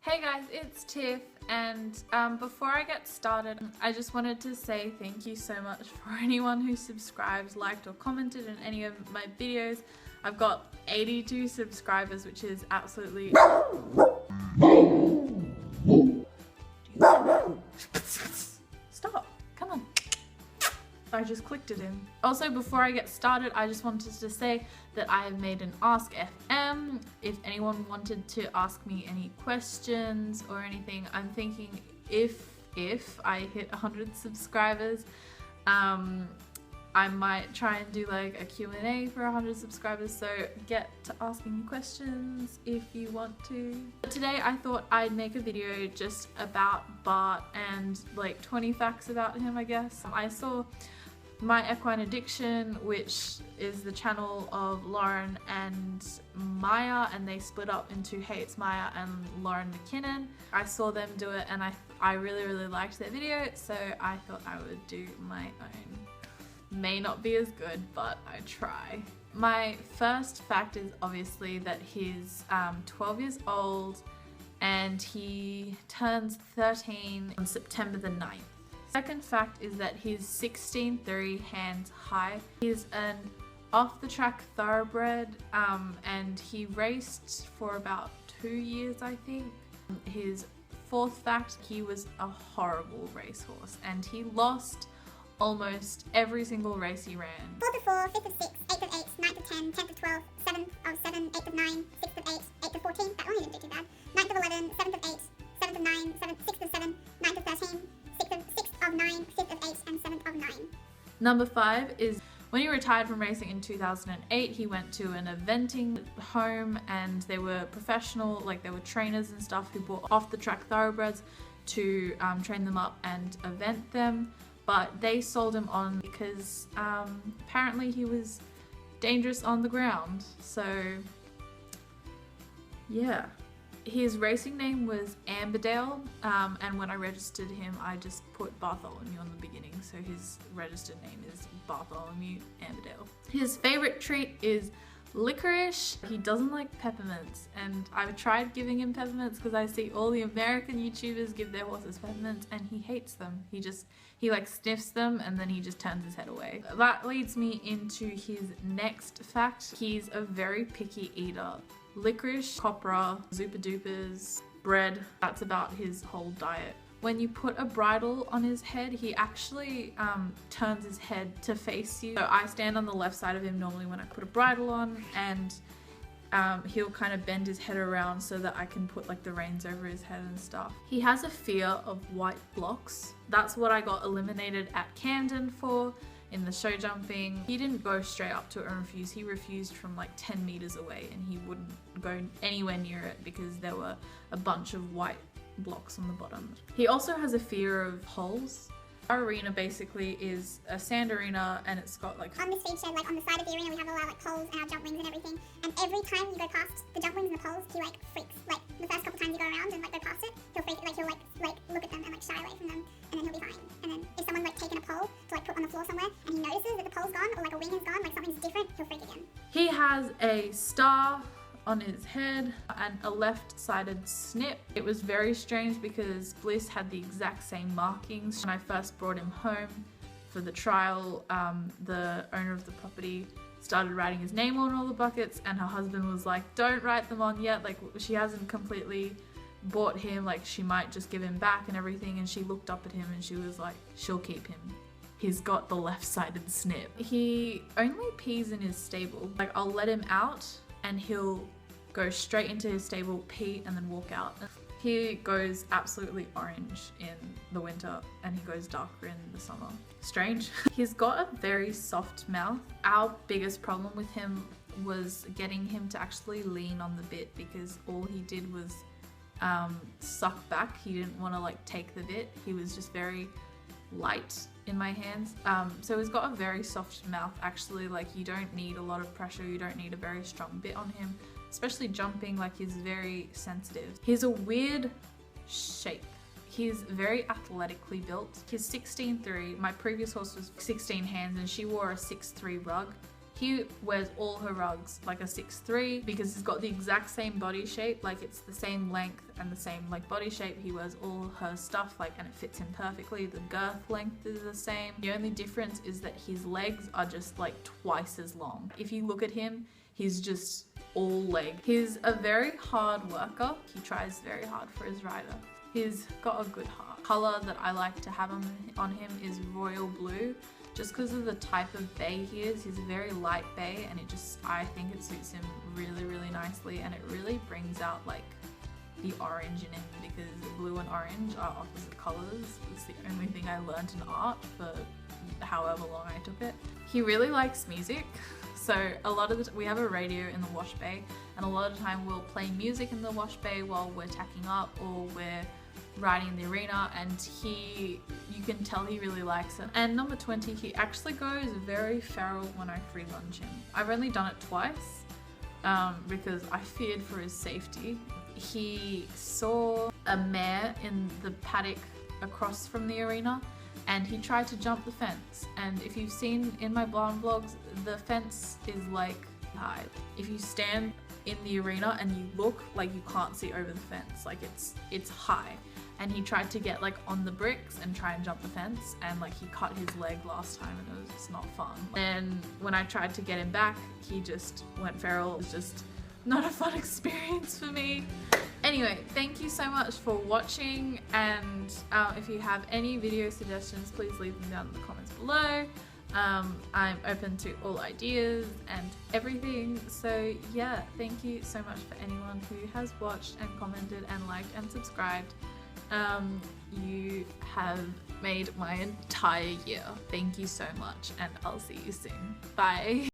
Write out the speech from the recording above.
Hey guys, it's Tiff, and before I get started, I just wanted to say thank you so much for anyone who subscribed, liked or commented in any of my videos. I've got 82 subscribers, which is absolutely... Stop, come on. I just clicked it in. Also, before I get started, I just wanted to say that I have made an Ask FM. If anyone wanted to ask me any questions or anything, I'm thinking if I hit 100 subscribers, I might try and do like a Q&A for 100 subscribers, so get to asking questions if you want to. But today I thought I'd make a video just about Bart and like 20 facts about him, I guess. I saw My Equine Addiction, which is the channel of Lauren and Maya, and they split up into Hey It's Maya and Lauren McKinnon. I saw them do it and I really liked their video, so I thought I would do my own. May not be as good, but I try. My first fact is obviously that he's 12 years old and he turns 13 on September the 9th. Second fact is that he's 16'3" hands high. He's an off-the-track thoroughbred and he raced for about 2 years, I think. His fourth fact, he was a horrible racehorse and he lost almost every single race he ran. 4th of 4, 5th of 6, 8th of 8, 9th of 10, 10th of 12, 7th of 7, 8th of 9, 6th of 8, 8th of 14, that one didn't do too bad, 9th of 11, 7th of 8, 7th of 9, 6th of 7, 9th of 13, 6th of 9, 5th of 8, and 7th of 9. Number 5 is when he retired from racing in 2008, he went to an eventing home and they were professional, like there were trainers and stuff who bought off the track thoroughbreds to train them up and event them. But they sold him on because apparently he was dangerous on the ground. So yeah, his racing name was Amberdale, and when I registered him I just put Bartholomew on the beginning, so his registered name is Bartholomew Amberdale. His favorite treat is licorice. He doesn't like peppermints, and I've tried giving him peppermints because I see all the American YouTubers give their horses peppermints and he hates them. He like sniffs them and then he just turns his head away. That leads me into his next fact. He's a very picky eater. Licorice, copra, Zupa Dupas, bread, that's about his whole diet. When you put a bridle on his head, he actually turns his head to face you. So I stand on the left side of him normally when I put a bridle on, and he'll kind of bend his head around so that I can put like the reins over his head and stuff. He has a fear of white blocks. That's what I got eliminated at Camden for in the show jumping. He didn't go straight up to it and refuse. He refused from like 10 meters away and he wouldn't go anywhere near it because there were a bunch of white blocks on the bottom. He also has a fear of holes. Our arena basically is a sand arena and it's got like... On this feed shed, like on the side of the arena, we have a lot of like poles and our jump wings and everything. And every time you go past the jump wings and the poles, he like freaks. Like the first couple times you go around and like go past it, he'll freak. Like he'll like look at them and like shy away from them, and then he'll be fine. And then if someone's like taken a pole to like put on the floor somewhere and he notices that the pole's gone or like a wing is gone, like something's different, he'll freak again. He has a star on his head and a left-sided snip. It was very strange because Bliss had the exact same markings. When I first brought him home for the trial, the owner of the property started writing his name on all the buckets and her husband was like, don't write them on yet, like she hasn't completely bought him, like she might just give him back and everything. And she looked up at him and she was like, she'll keep him. He's got the left-sided snip. He only pees in his stable. Like I'll let him out and he'll go straight into his stable, pee, and then walk out. He goes absolutely orange in the winter and he goes darker in the summer. Strange. He's got a very soft mouth. Our biggest problem with him was getting him to actually lean on the bit because all he did was suck back. He didn't want to like take the bit. He was just very light in my hands. So he's got a very soft mouth actually. Like you don't need a lot of pressure. You don't need a very strong bit on him. Especially jumping, like he's very sensitive. He's a weird shape. He's very athletically built. He's 16'3". My previous horse was 16 hands and she wore a 6'3" rug. He wears all her rugs like a 6'3" because he's got the exact same body shape, like it's the same length and the same like body shape. He wears all her stuff like, and it fits him perfectly. The girth length is the same. The only difference is that his legs are just like twice as long. If you look at him, he's just all leg. He's a very hard worker. He tries very hard for his rider. He's got a good heart. Color that I like to have on him is royal blue, just because of the type of bay he is. He's a very light bay, and I think it suits him really, really nicely, and it really brings out like the orange in him, because blue and orange are opposite colors. It's the only thing I learned in art for however long I took it. He really likes music. So a lot of we have a radio in the wash bay, and a lot of the time we'll play music in the wash bay while we're tacking up or we're riding in the arena, and you can tell he really likes it. And number 20, he actually goes very feral when I free lunge him. I've only done it twice because I feared for his safety. He saw a mare in the paddock across from the arena, and he tried to jump the fence. And if you've seen in my barn vlogs, the fence is like high. If you stand in the arena and you look, like you can't see over the fence, like it's high. And he tried to get like on the bricks and try and jump the fence, and like he cut his leg last time, and it was just not fun. And when I tried to get him back, he just went feral. It was just not a fun experience for me. Anyway, thank you so much for watching, and if you have any video suggestions, please leave them down in the comments below. I'm open to all ideas and everything, so yeah, thank you so much for anyone who has watched and commented and liked and subscribed. You have made my entire year. Thank you so much, and I'll see you soon. Bye.